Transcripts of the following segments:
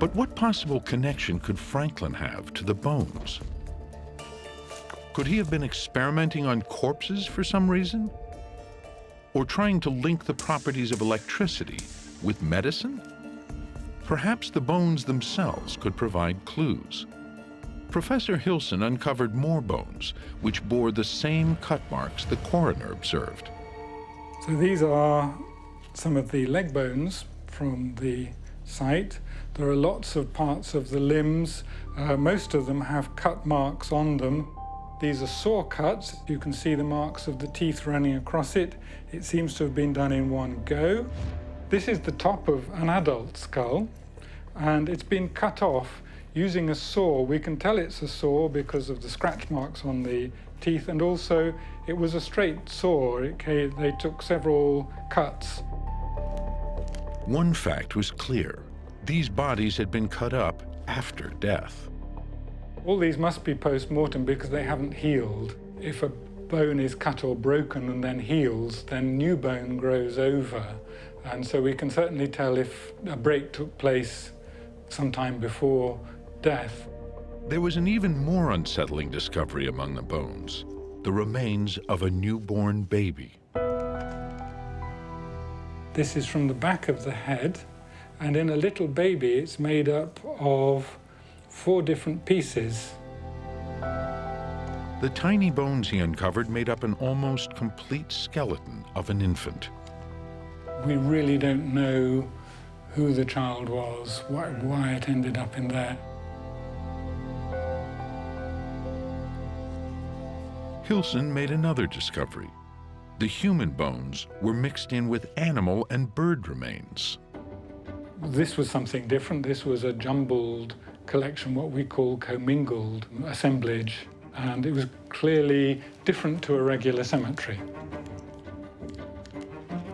But what possible connection could Franklin have to the bones? Could he have been experimenting on corpses for some reason? Or trying to link the properties of electricity with medicine? Perhaps the bones themselves could provide clues. Professor Hilson uncovered more bones, which bore the same cut marks the coroner observed. So these are some of the leg bones from the site. There are lots of parts of the limbs. Most of them have cut marks on them. These are saw cuts. You can see the marks of the teeth running across it. It seems to have been done in one go. This is the top of an adult skull, and it's been cut off using a saw. We can tell it's a saw because of the scratch marks on the teeth, and also it was a straight saw. They took several cuts. One fact was clear. These bodies had been cut up after death. All these must be post-mortem because they haven't healed. If a bone is cut or broken and then heals, then new bone grows over. And so we can certainly tell if a break took place sometime before death. There was an even more unsettling discovery among the bones, the remains of a newborn baby. This is from the back of the head, and in a little baby it's made up of 4 different pieces. The tiny bones he uncovered made up an almost complete skeleton of an infant. We really don't know who the child was, why it ended up in there. Hilson made another discovery. The human bones were mixed in with animal and bird remains. This was something different. This was a jumbled collection, what we call commingled assemblage, and it was clearly different to a regular cemetery.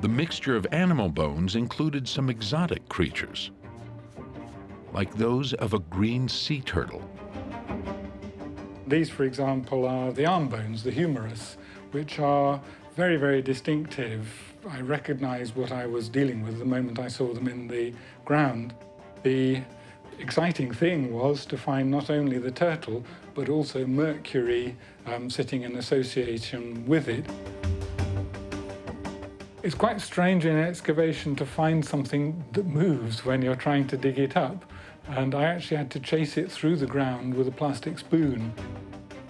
The mixture of animal bones included some exotic creatures, like those of a green sea turtle. These, for example, are the arm bones, the humerus, which are very, very distinctive. I recognized what I was dealing with the moment I saw them in the ground. The exciting thing was to find not only the turtle, but also mercury sitting in association with it. It's quite strange in excavation to find something that moves when you're trying to dig it up, and I actually had to chase it through the ground with a plastic spoon.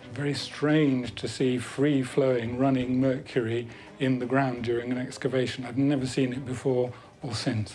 It's very strange to see free-flowing, running mercury in the ground during an excavation. I've never seen it before or since.